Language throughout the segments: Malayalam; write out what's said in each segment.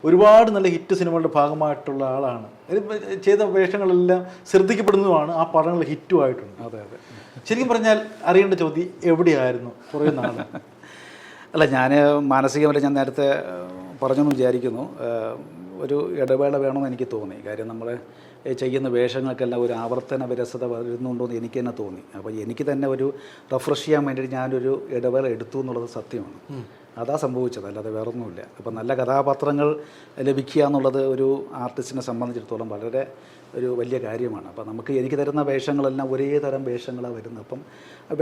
ഒരുപാട് നല്ല ഹിറ്റ് സിനിമകളുടെ ഭാഗമായിട്ടുള്ള ആളാണ്. ചെയ്ത വേഷങ്ങളെല്ലാം ശ്രദ്ധിക്കപ്പെടുന്നതുമാണ്, ആ പടങ്ങൾ ഹിറ്റുമായിട്ടുണ്ട്. അതെ അതെ. ശരിക്കും പറഞ്ഞാൽ അറിയേണ്ട ചോദ്യം എവിടെയായിരുന്നു കുറേ നാൾ? അല്ല, ഞാൻ മാനസികമല്ല, ഞാൻ നേരത്തെ പറഞ്ഞെന്ന് വിചാരിക്കുന്നു. ഒരു ഇടവേള വേണമെന്ന് എനിക്ക് തോന്നി. കാര്യം നമ്മൾ ചെയ്യുന്ന വേഷങ്ങൾക്കെല്ലാം ഒരു ആവർത്തന വിരസത വരുന്നുണ്ടോ എന്ന് എനിക്ക് തന്നെ തോന്നി. അപ്പോൾ എനിക്ക് തന്നെ ഒരു റിഫ്രഷ് ചെയ്യാൻ വേണ്ടിയിട്ട് ഞാനൊരു ഇടവേള എടുത്തു എന്നുള്ളത് സത്യമാണ്. അതാ സംഭവിച്ചത്, അല്ലാതെ വേറൊന്നുമില്ല. അപ്പോൾ നല്ല കഥാപാത്രങ്ങൾ ലഭിക്കുക എന്നുള്ളത് ഒരു ആർട്ടിസ്റ്റിനെ സംബന്ധിച്ചിടത്തോളം വളരെ ഒരു വലിയ കാര്യമാണ്. അപ്പോൾ എനിക്ക് തരുന്ന വേഷങ്ങളെല്ലാം ഒരേ തരം വേഷങ്ങളാണ് വരുന്നത്. അപ്പം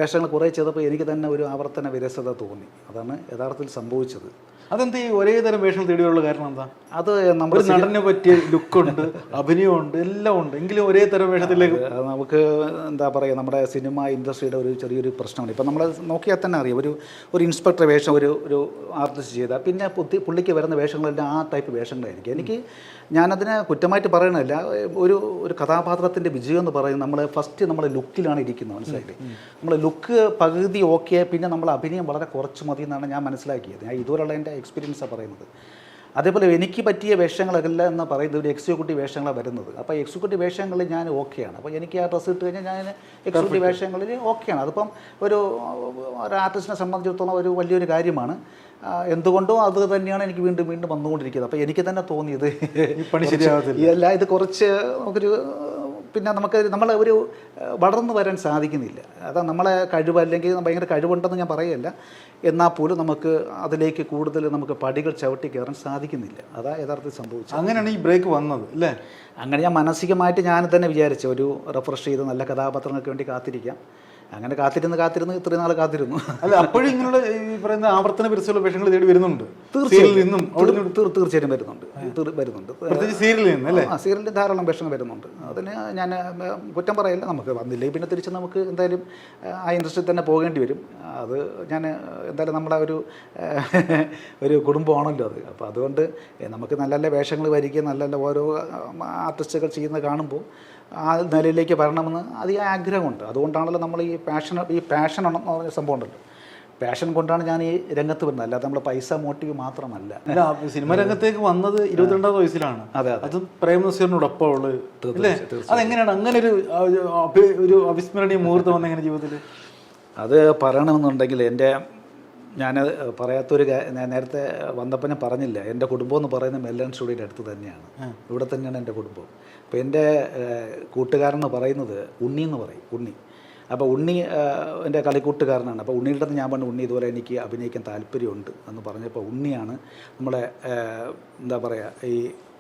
വേഷങ്ങൾ കുറേ ചെയ്തപ്പോൾ എനിക്ക് തന്നെ ഒരു ആവർത്തന വിരസത തോന്നി. അതാണ് യഥാർത്ഥത്തിൽ സംഭവിച്ചത്. അതെന്താ ഈ ഒരേ തരം വേഷങ്ങൾ തേടിയുള്ള കാരണം എന്താ? അത് നമ്മുടെ നടനെ പറ്റിയ ലുക്കുണ്ട്, അഭിനയമുണ്ട്, എല്ലാം ഉണ്ട്, എങ്കിലും ഒരേ തരം വേഷത്തിലേക്ക് നമുക്ക് എന്താ പറയുക, നമ്മുടെ സിനിമ ഇൻഡസ്ട്രിയുടെ ഒരു ചെറിയൊരു പ്രശ്നമാണ്. ഇപ്പം നമ്മൾ നോക്കിയാൽ തന്നെ അറിയാം, ഒരു ഇൻസ്പെക്ടർ വേഷം ഒരു ആർട്ടിസ്റ്റ് ചെയ്താൽ പിന്നെ പുള്ളിക്ക് വരുന്ന വേഷങ്ങളെല്ലാം ആ ടൈപ്പ് വേഷങ്ങളായിരിക്കും. ഞാനതിനെ കുറ്റമായിട്ട് പറയണമല്ല. ഒരു കഥാപാത്രത്തിൻ്റെ വിജയം എന്ന് പറയുന്നത് നമ്മുടെ ലുക്കിലാണ് ഇരിക്കുന്നത്. മനസ്സിലായില്ലേ? നമ്മുടെ ലുക്ക് പകുതി ഓക്കെ, പിന്നെ നമ്മൾ അഭിനയം വളരെ കുറച്ച് മതി എന്നാണ് ഞാൻ മനസ്സിലാക്കിയത്. ഞാൻ ഇതുവരെയുള്ള എൻ്റെ എക്സ്പീരിയൻസാണ് പറയുന്നത്. അതേപോലെ എനിക്ക് പറ്റിയ വേഷങ്ങളല്ല എന്ന് പറയുന്നത് ഒരു എക്സിക്യൂട്ടീവ് വേഷങ്ങളാണ് വരുന്നത്. അപ്പോൾ എക്സിക്യൂട്ടീവ് വേഷങ്ങളിൽ ഞാൻ ഓക്കെയാണ്. അപ്പോൾ എനിക്ക് ആ ഡ്രസ്സ് ഇട്ട് കഴിഞ്ഞാൽ ഞാൻ എക്സിക്യൂട്ടീവ് വേഷങ്ങളിൽ ഓക്കെയാണ്. അതിപ്പം ഒരു ആർട്ടിസ്റ്റിനെ സംബന്ധിച്ചിടത്തോളം ഒരു വലിയൊരു കാര്യമാണ്. എന്തുകൊണ്ടോ അത് തന്നെയാണ് എനിക്ക് വീണ്ടും വീണ്ടും വന്നുകൊണ്ടിരിക്കുന്നത്. അപ്പോൾ എനിക്ക് തന്നെ തോന്നിയത് പണി ശരിയാകത്തില്ല, അല്ല ഇത് കുറച്ച് നമ്മളെ ഒരു വളർന്നു വരാൻ സാധിക്കുന്നില്ല. അതാ നമ്മളെ കഴിവ്, അല്ലെങ്കിൽ ഭയങ്കര കഴിവുണ്ടെന്ന് ഞാൻ പറയല്ല, എന്നാൽ പോലും നമുക്ക് അതിലേക്ക് കൂടുതൽ നമുക്ക് പടികൾ ചവിട്ടി കയറാൻ സാധിക്കുന്നില്ല. അതാ യഥാർത്ഥത്തിൽ സംഭവിച്ചത്. അങ്ങനെയാണ് ഈ ബ്രേക്ക് വന്നത് അല്ലേ? അങ്ങനെ ഞാൻ മാനസികമായിട്ട് ഞാൻ തന്നെ വിചാരിച്ചു ഒരു റിഫ്രഷ് ചെയ്ത് നല്ല കഥാപാത്രങ്ങൾക്ക് വേണ്ടി കാത്തിരിക്കാം. അങ്ങനെ കാത്തിരുന്ന് ഇത്രയും നാൾ കാത്തിരുന്നു. അല്ല, അപ്പോഴും ഇങ്ങനെയുള്ള ഈ പറയുന്ന ആവർത്തന വിരസമുള്ള വേഷങ്ങൾ തേടി വരുന്നുണ്ട്. തീർച്ചയായിട്ടും വരുന്നുണ്ട്. പ്രത്യേകിച്ച് സീരിയലിൽ നിന്ന് അല്ലേ? സീരിയലിൽ ധാരാളം വേഷങ്ങൾ വരുന്നുണ്ട്. അതിന് ഞാൻ കുറ്റം പറയില്ല. നമുക്ക് വന്നില്ലെങ്കിൽ പിന്നെ തിരിച്ച് നമുക്ക് എന്തായാലും ആ ഇൻഡസ്ട്രിയിൽ തന്നെ പോകേണ്ടി വരും. അത് ഞാൻ എന്തായാലും നമ്മുടെ ഒരു കുടുംബമാണല്ലോ അത്. അപ്പോൾ അതുകൊണ്ട് നമുക്ക് നല്ല നല്ല വേഷങ്ങൾ വരിക, നല്ല നല്ല ഓരോ ആർട്ടിസ്റ്റുകൾ ചെയ്യുന്നത് കാണുമ്പോൾ ആ നിലയിലേക്ക് വരണമെന്ന് അതിയായ ആഗ്രഹമുണ്ട്. അതുകൊണ്ടാണല്ലോ നമ്മൾ ഈ പാഷൻ എന്ന് പറഞ്ഞ സംഭവം ഉണ്ടല്ലോ, പാഷൻ കൊണ്ടാണ് ഞാൻ ഈ രംഗത്ത് വരുന്നത്. അല്ലാതെ നമ്മൾ പൈസ മോട്ടീവ് മാത്രമല്ല. സിനിമ രംഗത്തേക്ക് വന്നത് 22 വയസ്സിലാണ്. അതെ, അതും പ്രേം നസീറിനോടൊപ്പം ഉള്ളത്. അതെങ്ങനെയാണ് അങ്ങനെ ഒരു അവിസ്മരണീയ മുഹൂർത്തം വന്ന എങ്ങനെ ജീവിതത്തിൽ? അത് പറയണമെന്നുണ്ടെങ്കിൽ ഞാൻ പറയാത്തൊരു നേരത്തെ വന്നപ്പോൾ ഞാൻ പറഞ്ഞില്ല, എൻ്റെ കുടുംബം എന്ന് പറയുന്നത് മെല്ലൻ സ്റ്റുഡിയോയുടെ അടുത്ത് തന്നെയാണ്. ഇവിടെ തന്നെയാണ് എൻ്റെ കുടുംബം. അപ്പോൾ എൻ്റെ കൂട്ടുകാരെന്ന് പറയുന്നത് ഉണ്ണി എന്ന് പറയും, ഉണ്ണി. അപ്പോൾ ഉണ്ണി എൻ്റെ കളിക്കൂട്ടുകാരനാണ്. അപ്പോൾ ഉണ്ണിയുടെ അടുത്ത് ഞാൻ പറഞ്ഞു, ഉണ്ണി ഇതുപോലെ എനിക്ക് അഭിനയിക്കാൻ താല്പര്യമുണ്ട് എന്ന് പറഞ്ഞപ്പോൾ ഉണ്ണിയാണ് നമ്മളെ എന്താ പറയുക, ഈ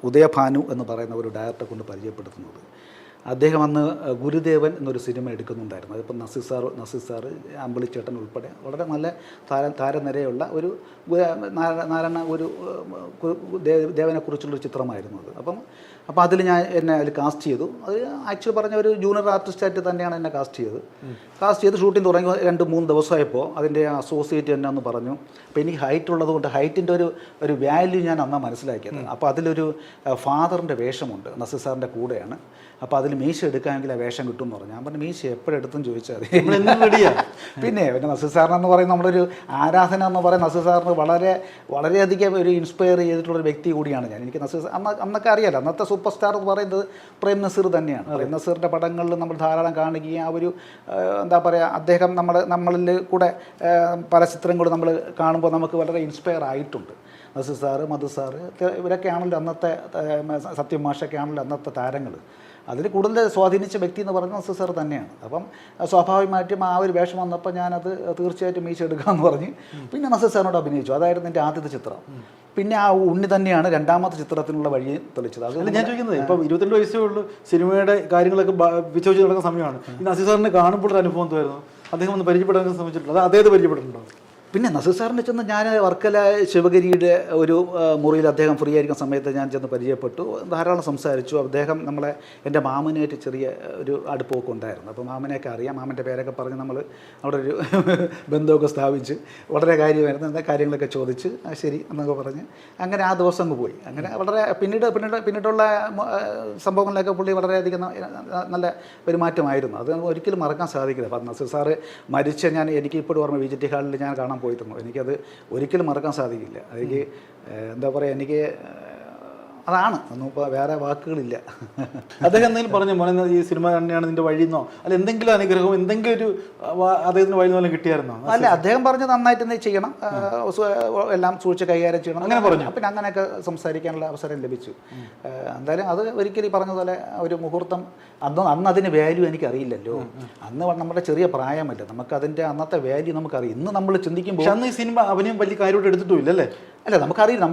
ഉദയഭാനു എന്ന് പറയുന്ന ഒരു ഡയറക്ടറെ കൊണ്ട് പരിചയപ്പെടുത്തുന്നത്. അദ്ദേഹം അന്ന് ഗുരുദേവൻ എന്നൊരു സിനിമ എടുക്കുന്നുണ്ടായിരുന്നു. അതിപ്പോൾ നസീർ സാറ് അമ്പളിച്ചേട്ടൻ ഉൾപ്പെടെ വളരെ നല്ല താരനിരയുള്ള ഒരു നാരായണ ഒരു ദേവനെക്കുറിച്ചുള്ളൊരു ചിത്രമായിരുന്നു അത്. അപ്പോൾ അതിൽ എന്നെ കാസ്റ്റ് ചെയ്തു. അത് ആക്ച്വലി പറഞ്ഞ ഒരു ജൂനിയർ ആർട്ടിസ്റ്റായിട്ട് തന്നെയാണ് എന്നെ കാസ്റ്റ് ചെയ്ത് ഷൂട്ടിംഗ് തുടങ്ങി 2-3 ദിവസമായപ്പോൾ അതിൻ്റെ അസോസിയേറ്റ് തന്നെ ഒന്ന് പറഞ്ഞു. അപ്പോൾ എനിക്ക് ഹൈറ്റ് ഉള്ളതുകൊണ്ട് ഹൈറ്റിൻ്റെ ഒരു വാല്യൂ ഞാൻ അന്നാണ് മനസ്സിലാക്കിയത്. അപ്പോൾ അതിലൊരു ഫാദറിൻ്റെ വേഷമുണ്ട്, നസീർ സാറിൻ്റെ കൂടെയാണ്. അപ്പോൾ അതിൽ മീശ എടുക്കാമെങ്കിൽ ആ വേഷം കിട്ടും എന്ന് പറഞ്ഞു. ഞാൻ പറഞ്ഞു, മീശ എപ്പോഴെടുത്തും ചോദിച്ചാൽ മതി. പിന്നെ നസീർ സാറിനെന്ന് പറയുന്നത് നമ്മളൊരു ആരാധന എന്ന് പറയുന്ന നസീർ സാറിന് വളരെയധികം ഒരു ഇൻസ്പയർ ചെയ്തിട്ടുള്ളൊരു വ്യക്തി കൂടിയാണ് ഞാൻ. എനിക്ക് നസീർ അന്നൊക്കെ അറിയാലോ, അന്നത്തെ സൂപ്പർ സ്റ്റാർ എന്ന് പറയുന്നത് പ്രേം നസീർ തന്നെയാണ്. പ്രേം നസീറിൻ്റെ പടങ്ങളിൽ നമ്മൾ ധാരാളം കാണുകയും ആ ഒരു എന്താ പറയുക, അദ്ദേഹം നമ്മളിൽ കൂടെ പല ചിത്രങ്ങളും നമ്മൾ കാണുമ്പോൾ നമുക്ക് വളരെ ഇൻസ്പയർ ആയിട്ടുണ്ട്. നസീർ സാറ്, മധു സാറ്, ഇവരൊക്കെയാണല്ലോ അന്നത്തെ സത്യം മാഷൊക്കെ ആണല്ലോ അന്നത്തെ താരങ്ങൾ. അതിൽ കൂടുതൽ സ്വാധീനിച്ച വ്യക്തി എന്ന് പറയുന്നത് നസീർ സാർ തന്നെയാണ്. അപ്പം സ്വാഭാവികമായിട്ടും ആ ഒരു വേഷം വന്നപ്പോൾ ഞാനത് തീർച്ചയായിട്ടും മീശ എടുക്കാമെന്ന് പറഞ്ഞ് പിന്നെ നസീർ സാറിനോട് അഭിനയിച്ചു. അതായിരുന്നു എൻ്റെ ആദ്യത്തെ ചിത്രം. പിന്നെ ആ ഉണ്ണി തന്നെയാണ് രണ്ടാമത്തെ ചിത്രത്തിനുള്ള വഴി തെളിച്ചത്. അത് ഞാൻ ചോദിക്കുന്നത്, ഇപ്പം 22 വയസ്സേ ഉള്ളൂ, സിനിമയുടെ കാര്യങ്ങളൊക്കെ വിച്ചോച്ച് നടക്കുന്ന സമയമാണ്. ഈ നസീർ സാറിനെ കാണുമ്പോൾ ഒരു അനുഭവം എന്തായിരുന്നു? അദ്ദേഹം ഒന്ന് പരിചയപ്പെടാൻ ശ്രമിച്ചിട്ടുണ്ടോ? അത് അദ്ദേഹത്തെ പരിചയപ്പെട്ടിട്ടുണ്ടോ? പിന്നെ നസീർ സാറിനെ ചെന്ന് ഞാൻ വർക്കല ശിവഗിരിയുടെ ഒരു മുറിയിൽ അദ്ദേഹം ഫ്രീ ആയിരിക്കുന്ന സമയത്ത് ഞാൻ ചെന്ന് പരിചയപ്പെട്ടു, ധാരാളം സംസാരിച്ചു. അദ്ദേഹം എൻ്റെ മാമനായിട്ട് ചെറിയ ഒരു അടുപ്പമൊക്കെ ഉണ്ടായിരുന്നു. അപ്പോൾ മാമനെയൊക്കെ അറിയാം, മാമൻ്റെ പേരൊക്കെ പറഞ്ഞ് നമ്മൾ അവിടെ ഒരു ബന്ധമൊക്കെ സ്ഥാപിച്ച് വളരെ കാര്യമായിരുന്നു. എന്താ കാര്യങ്ങളൊക്കെ ചോദിച്ച് ശരി എന്നൊക്കെ പറഞ്ഞ് അങ്ങനെ ആ ദിവസം അങ്ങ് പോയി. അങ്ങനെ വളരെ പിന്നീടുള്ള സംഭവങ്ങളിലൊക്കെ പുള്ളി വളരെയധികം നല്ല പെരുമാറ്റമായിരുന്നു. അത് ഒരിക്കലും മറക്കാൻ സാധിക്കില്ല. അപ്പം നസീർ സാറ് മരിച്ച എനിക്ക് ഇപ്പോഴും ഓർമ്മ, VGT ഹാളിൽ ഞാൻ കാണാൻ പോയിരുന്നു. എനിക്കത് ഒരിക്കലും മറക്കാൻ സാധിക്കില്ല. എനിക്ക് എന്താ പറയുക, എനിക്ക് അതാണ് ഒന്നും ഇപ്പോൾ വേറെ വാക്കുകളില്ല. അദ്ദേഹം എന്തെങ്കിലും പറഞ്ഞു മോനെ ഈ സിനിമ തന്നെയാണ് നിന്റെ വഴിയെന്നോ അല്ല എന്തെങ്കിലും അനുഗ്രഹവും എന്തെങ്കിലും ഒരു അദ്ദേഹത്തിന് വഴി പോലെ കിട്ടിയായിരുന്നോ? അല്ല, അദ്ദേഹം പറഞ്ഞ് നന്നായിട്ട് തന്നെ ചെയ്യണം, എല്ലാം സൂക്ഷിച്ച് കൈകാര്യം ചെയ്യണം അങ്ങനെ പറഞ്ഞു. പിന്നെ അങ്ങനെയൊക്കെ സംസാരിക്കാനുള്ള അവസരം ലഭിച്ചു. എന്തായാലും അത് ഒരിക്കലും പറഞ്ഞതുപോലെ ഒരു മുഹൂർത്തം അന്ന് അതിന് വാല്യൂ എനിക്കറിയില്ലല്ലോ. അന്ന് നമ്മുടെ ചെറിയ പ്രായമല്ല, നമുക്ക് അതിൻ്റെ അന്നത്തെ വാല്യൂ നമുക്കറിയാം. ഇന്ന് നമ്മൾ ചിന്തിക്കുമ്പോൾ അന്ന് ഈ സിനിമ അഭിനയം വലിയ കാര്യമായിട്ട് എടുത്തിട്ടും ഇല്ലല്ലേ? അല്ല, നമുക്കറിയില്ല.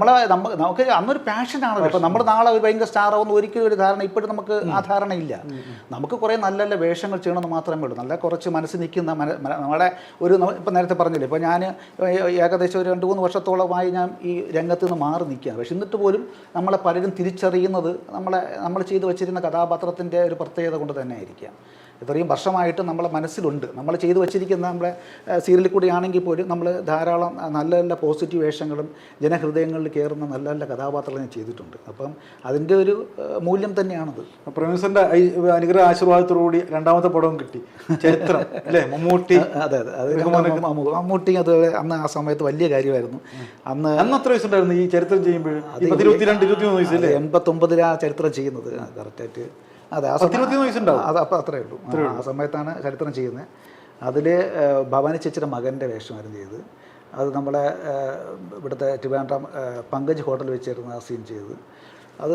നമുക്ക് അന്നൊരു പാഷനാണല്ലോ. ഇപ്പം നമ്മൾ നാളെ ഒരു ഭയങ്കര സ്റ്റാർ ആവുന്ന ഒരിക്കലും ഒരു ധാരണ ഇപ്പോഴും നമുക്ക് ആ ധാരണയില്ല. നമുക്ക് കുറേ നല്ല നല്ല വേഷങ്ങൾ ചെയ്യണമെന്ന് മാത്രമേ ഉള്ളൂ. നല്ല കുറച്ച് മനസ്സിൽ നിൽക്കുന്ന നമ്മുടെ ഒരു ഇപ്പം നേരത്തെ പറഞ്ഞില്ലേ, ഇപ്പോൾ ഞാൻ ഏകദേശം ഒരു 2-3 വർഷത്തോളമായി ഞാൻ ഈ രംഗത്ത് നിന്ന് മാറി നിൽക്കുകയാണ്. പക്ഷെ എന്നിട്ട് പോലും നമ്മളെ പലരും തിരിച്ചറിയുന്നത് നമ്മൾ ചെയ്തു വച്ചിരുന്ന കഥാപാത്രത്തിൻ്റെ ഒരു പ്രത്യേകത കൊണ്ട് തന്നെ ആയിരിക്കാം. ഇത്രയും വർഷമായിട്ട് നമ്മളെ മനസ്സിലുണ്ട്. നമ്മൾ ചെയ്തു വച്ചിരിക്കുന്ന നമ്മളെ സീരിയലിൽ കൂടി ആണെങ്കിൽ പോലും നമ്മൾ ധാരാളം നല്ല നല്ല പോസിറ്റീവ് വേഷങ്ങളും ജനഹൃദയങ്ങളിൽ കയറുന്ന നല്ല നല്ല കഥാപാത്രങ്ങൾ ഞാൻ ചെയ്തിട്ടുണ്ട്. അപ്പം അതിൻ്റെ ഒരു മൂല്യം തന്നെയാണത്. പ്രൊഫസറിൻ്റെ അനുഗ്രഹ ആശീർവാദത്തോടുകൂടി രണ്ടാമത്തെ പടവും കിട്ടി, ചരിത്രം അല്ലേ? മമ്മൂട്ടി. അതെ മമ്മൂട്ടി അത് അന്ന് ആ സമയത്ത് വലിയ കാര്യമായിരുന്നു. അന്ന് എത്ര വയസ്സുണ്ടായിരുന്നു ഈ ചരിത്രം ചെയ്യുമ്പോൾ? 22-23 വയസ്സല്ലേ? 89 ചരിത്രം ചെയ്യുന്നത് കറക്റ്റായിട്ട്. അതെ, ആ 23 വയസ്സുണ്ടാവും. അത് അപ്പോൾ അത്രേ ഉള്ളൂ. ആ സമയത്താണ് ചരിത്രം ചെയ്യുന്നത്. അതിൽ ഭവാനി ചേച്ചിയുടെ മകൻ്റെ വേഷമായിരുന്നു ചെയ്തത്. അത് നമ്മളെ ഇവിടുത്തെ ട്രിവാൻഡ്രം പങ്കജ് ഹോട്ടൽ വെച്ചായിരുന്നു ആ സീൻ ചെയ്തത്. അത്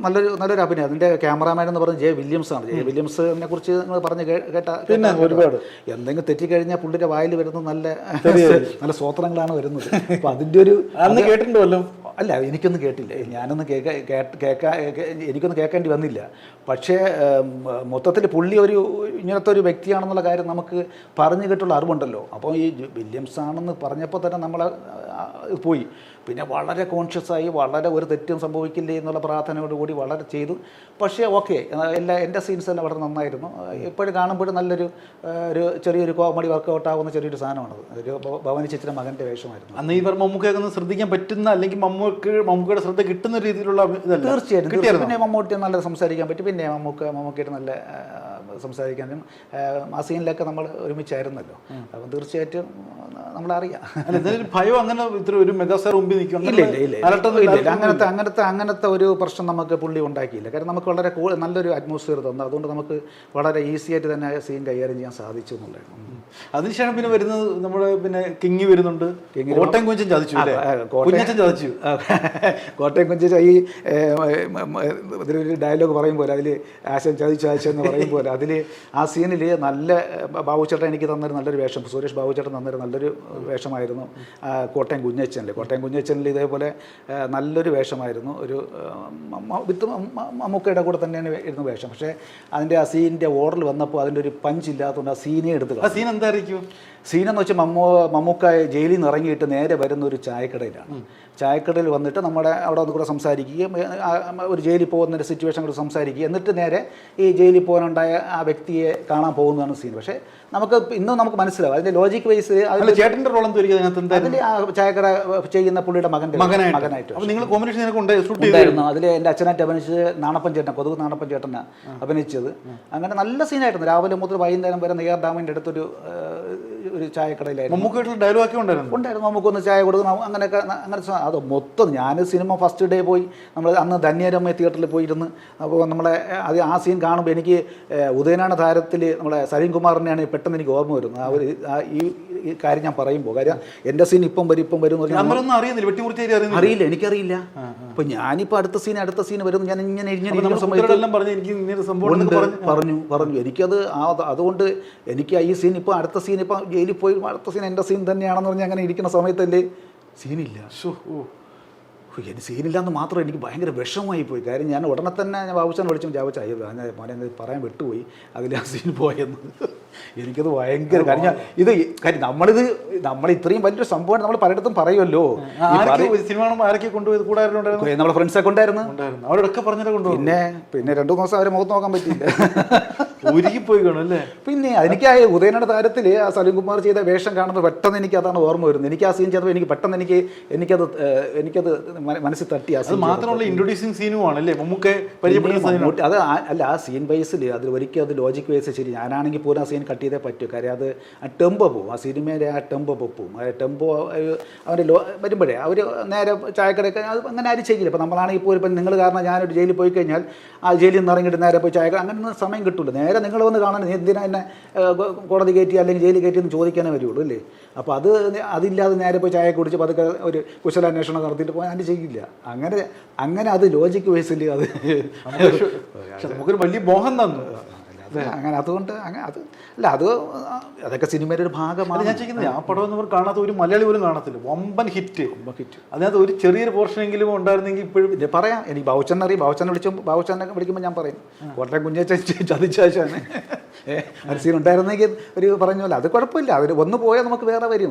നല്ലൊരു അഭിനയം. അതിൻ്റെ ക്യാമറാമാൻ എന്ന് പറഞ്ഞത് ജെ വില്യംസ് ആണ്. ജെ വില്യംസിനെ കുറിച്ച് നിങ്ങൾ പറഞ്ഞ് കേട്ട ഒരുപാട് എന്തെങ്കിലും തെറ്റിക്കഴിഞ്ഞാൽ പുള്ളിയുടെ വായിൽ വരുന്നത് നല്ല സ്വോത്രങ്ങളാണ് വരുന്നത്. അപ്പം അതിൻ്റെ ഒരു അന്ന് കേട്ടിട്ടുണ്ടല്ലോ. അല്ല, എനിക്കൊന്നും കേട്ടില്ല. ഞാനൊന്നും എനിക്കൊന്നും കേൾക്കേണ്ടി വന്നില്ല. പക്ഷേ മൊത്തത്തിൽ പുള്ളി ഇങ്ങനത്തെ ഒരു വ്യക്തിയാണെന്നുള്ള കാര്യം നമുക്ക് പറഞ്ഞു കേട്ടുള്ള അറിവുണ്ടല്ലോ. അപ്പോൾ ഈ വില്യംസ് ആണെന്ന് പറഞ്ഞപ്പോൾ തന്നെ നമ്മൾ പോയി. പിന്നെ വളരെ കോൺഷ്യസായി, വളരെ ഒരു തെറ്റും സംഭവിക്കില്ലേ എന്നുള്ള പ്രാർത്ഥനയോടുകൂടി വളരെ ചെയ്തു. പക്ഷേ ഓക്കെ, എൻ്റെ സീൻസ് എല്ലാം വളരെ നന്നായിരുന്നു. എപ്പോഴും കാണുമ്പോഴും ചെറിയൊരു കോമഡി വർക്കൗട്ട് ആവുന്ന ചെറിയൊരു സാധനമാണത്. ഒരു ഭവാനി ചേച്ചിയുടെ മകൻ്റെ വേഷമായിരുന്നു. അന്ന് ഈ മമ്മൂക്കൊക്കെ ഒന്ന് ശ്രദ്ധിക്കാൻ പറ്റുന്ന, അല്ലെങ്കിൽ മമ്മൂക്കയുടെ ശ്രദ്ധ കിട്ടുന്ന രീതിയിലുള്ള തീർച്ചയായിട്ടും. പിന്നെ മമ്മൂട്ടി നല്ല സംസാരിക്കാൻ പറ്റും. പിന്നെ മമ്മൂക്കയായിട്ട് നല്ല സംസാരിക്കാനും ആ സീനിലൊക്കെ നമ്മൾ ഒരുമിച്ചായിരുന്നല്ലോ. അപ്പം തീർച്ചയായിട്ടും നമ്മളറിയാം. ഭയം അങ്ങനെ ഒരു മെഗാസ്റ്റാർ മുമ്പിൽ അങ്ങനത്തെ ഒരു പ്രശ്നം നമുക്ക് പുള്ളി ഉണ്ടാക്കിയില്ല. കാരണം നമുക്ക് വളരെ നല്ലൊരു അറ്റ്മോസ്ഫിയർ തന്നു. അതുകൊണ്ട് നമുക്ക് വളരെ ഈസി ആയിട്ട് തന്നെ സീൻ കൈകാര്യം ചെയ്യാൻ സാധിച്ചു എന്നുള്ളതാണ്. അതിനുശേഷം പിന്നെ വരുന്നത് നമ്മുടെ പിന്നെ കിങ്ങി വരുന്നുണ്ട്. കോട്ടയം കുഞ്ചൻ ചതിച്ചു. കോട്ടയം കുഞ്ചൻ ഈ ഇതിലൊരു ഡയലോഗ് പറയും പോലെ, അതിൽ ആശൻ ചതിച്ചെന്ന് പറയും പോലെ, അതിൽ ആ സീനിൽ നല്ല ബാബുചേട്ടൻ എനിക്ക് തന്നൊരു നല്ലൊരു വേഷം, സുരേഷ് ബാബുചേട്ടൻ തന്നൊരു നല്ലൊരു വേഷമായിരുന്നു കോട്ടയം കുഞ്ഞച്ചനിൽ. കോട്ടയം കുഞ്ഞച്ചനിൽ ഇതേപോലെ നല്ലൊരു വേഷമായിരുന്നു. ഒരു മമ്മൂക്കയുടെ കൂടെ തന്നെയാണ് ഇരുന്ന വേഷം. പക്ഷേ അതിൻ്റെ ആ സീനിൻ്റെ ഓർഡർ വന്നപ്പോൾ അതിൻ്റെ ഒരു പഞ്ച് ഇല്ലാത്തതുകൊണ്ട് ആ സീനെ എടുത്ത്. ആ സീൻ എന്തായിരിക്കും? സീനെന്ന് വെച്ചാൽ മമ്മൂക്ക ജയിലിൽ നിന്ന് ഇറങ്ങിയിട്ട് നേരെ വരുന്ന ഒരു ചായക്കടയിലാണ്. ചായക്കടയിൽ വന്നിട്ട് നമ്മുടെ അവിടെ ഒന്ന് കൂടെ സംസാരിക്കുകയും ഒരു ജയിലിൽ പോകുന്ന ഒരു സിറ്റുവേഷൻ കൂടെ സംസാരിക്കുകയും എന്നിട്ട് നേരെ ഈ ജയിലിൽ പോകാനുണ്ടായ ആ വ്യക്തിയെ കാണാൻ പോകുന്നതാണ് സീൻ. പക്ഷേ ഇന്നും നമുക്ക് മനസ്സിലാവും അതിൻ്റെ ലോജിക് വൈസ്. ചേട്ടൻ്റെ റോൾ അതിൽ ആ ചായക്കട ചെയ്യുന്ന പുള്ളിയുടെ മകനായിട്ട് ഉണ്ടായിരുന്നു. അതിൽ എൻ്റെ അച്ഛനായിട്ട് അഭിനയിച്ചത് നാണപ്പൻ ചേട്ടൻ, കൊതുക് നാണപ്പൻ ചേട്ടനാണ് അഭിനയിച്ചത്. അങ്ങനെ നല്ല സീനായിരുന്നു. രാവിലെ മുതൽ വൈകുന്നേരം വരെ നെയ്യാർ ഡാമിൻ്റെ അടുത്തൊരു ചായക്കടയിലായിരുന്നു. ഡയലോഗ് ഉണ്ടായിരുന്നു. നമുക്കൊന്ന് ചായ കൊടുക്കണം അങ്ങനെയൊക്കെ. അങ്ങനെ അത് മൊത്തം ഞാൻ സിനിമ ഫസ്റ്റ് ഡേ പോയി, നമ്മൾ അന്ന് ധന്യരമ്മ തിയേറ്ററിൽ പോയിരുന്ന്. അപ്പോൾ നമ്മളെ ആ സീൻ കാണുമ്പോൾ എനിക്ക് ഉദയനാണ് താരത്തിൽ നമ്മളെ സലീം കുമാറിനെയാണ് പെട്ടെന്ന് എനിക്ക് ഓർമ്മ വരുന്നത്. ഈ കാര്യം ഞാൻ പറയുമ്പോൾ, കാര്യം എൻ്റെ സീൻ ഇപ്പം വരും അറിയില്ല, എനിക്കറിയില്ല. അപ്പോൾ ഞാനിപ്പോൾ അടുത്ത സീൻ വരും, ഞാൻ ഇങ്ങനെ പറഞ്ഞു എനിക്കത് അതുകൊണ്ട് എനിക്ക് ഈ സീൻ ഇപ്പോൾ അടുത്ത സീൻ ഇപ്പം ജയിലിൽ പോയി അടുത്ത സീൻ എൻ്റെ സീൻ തന്നെയാണെന്ന് പറഞ്ഞ് അങ്ങനെ ഇരിക്കുന്ന സമയത്തല്ലേ സീനില്ല. സീനില്ലാന്ന് മാത്രം എനിക്ക് ഭയങ്കര വിഷമമായി പോയി. കാര്യം ഞാൻ ഉടനെ തന്നെ ബാബുച്ചാൻ വിളിച്ചു, ബാബുച്ചായി മോനെ പറയാൻ വിട്ടുപോയി അതിൽ ആ സീൻ പോയെന്ന്. എനിക്കത് ഭയങ്കര കാര്യം നമ്മൾ ഇത്രയും വലിയൊരു സംഭവം നമ്മൾ പലയിടത്തും പറയുമല്ലോ. നമ്മളെ ഫ്രണ്ട്സൊക്കെ ഉണ്ടായിരുന്നു. അവരോടൊക്കെ പറഞ്ഞിട്ട് കൊണ്ടുപോകും. പിന്നെ 2 ദിവസം അവരെ മുഖത്ത് നോക്കാൻ പറ്റിയില്ല. ഒരുക്കിപ്പോയി കാണും അല്ലേ? പിന്നെ എനിക്ക് ആ ഉദയനയുടെ താരത്തിൽ ആ സലീംകുമാർ ചെയ്ത വേഷം കാണുമ്പോൾ പെട്ടെന്ന് എനിക്ക് അതാണ് ഓർമ്മ വരുന്നത്. എനിക്ക് ആ സീൻ ചെയ്തപ്പോൾ എനിക്ക് പെട്ടെന്ന് എനിക്കത് മനസ്സിൽ തട്ടി. ആ അത് സീൻ മാത്രമല്ല ഇൻട്രൊഡ്യൂസിങ് സീനും ആണല്ലേ നമുക്ക് പരിചയപ്പെടുന്ന. അത് അല്ല, ആ സീൻ ബേസിൽ അതിൽ ഒരിക്കലും അത് ലോജിക് ബേസ് ശരി. ഞാനാണെങ്കിൽ പോലും ആ സീൻ കട്ട് ചെയ്തേ പറ്റൂ. കാര്യം അത് ആ ടെമ്പോ പോവും, ആ സിനിമയുടെ ആ ടെമ്പോ പോവും. ആ ടെമ്പോ അവർ വരുമ്പോഴേ അവർ നേരെ ചായക്കടയൊക്കെ അത് അങ്ങനെ ആരും ചെയ്യില്ല. ഇപ്പോൾ നമ്മളാണെങ്കിൽ പോലും ഇപ്പം നിങ്ങൾ കാരണം ഞാനൊരു ജയിലിൽ പോയി കഴിഞ്ഞാൽ ആ ജയിലിൽ നിന്ന് ഇറങ്ങിയിട്ട് നേരെ പോയി ചായക്കട അങ്ങനെ സമയം കിട്ടില്ല. നേരെ നിങ്ങൾ വന്ന് കാണാൻ എന്തിനാ എന്നെ കോടതി കയറ്റി അല്ലെങ്കിൽ ജയിലിൽ കയറ്റി എന്ന് ചോദിക്കാനേ വരുള്ളൂ അല്ലേ? അപ്പോൾ അതില്ലാതെ നേരെ പോയി ചായ കുടിച്ച് പതുക്കെ ഒരു കുശലാന്വേഷണം നടത്തിയിട്ട് പോയാൽ അത് ചെയ്യില്ല. അങ്ങനെ അത് ലോജിക്ക് ബേസിൽ അത് നമുക്കൊരു വലിയ മോഹം തന്നു അങ്ങനെ. അതുകൊണ്ട് അതൊക്കെ സിനിമയുടെ ഒരു ഭാഗമാണ്. ഞാൻ ചോദിക്കുന്നത്, ആ പടം എന്ന് പറഞ്ഞാൽ കാണാത്ത ഒരു മലയാളി പോലും കാണത്തില്ല. വമ്പൻ ഹിറ്റ്. അതിനകത്ത് ഒരു ചെറിയൊരു പോർഷനെങ്കിലും ഉണ്ടായിരുന്നെങ്കിൽ ഇപ്പോഴും പറയാം. എനിക്ക് ബാബുച്ചനെ അറിയാം. ബാബുച്ചനെ വിളിക്കുമ്പോൾ ഞാൻ പറയും കോട്ടയം കുഞ്ഞേച്ചൻ ചതിച്ചാശാണ്. ഒരു സീൻ ഉണ്ടായിരുന്നെങ്കിൽ ഒരു പറഞ്ഞ പോലെ അത് കുഴപ്പമില്ല. അവർ ഒന്ന് പോയാൽ നമുക്ക് വേറെ വരും.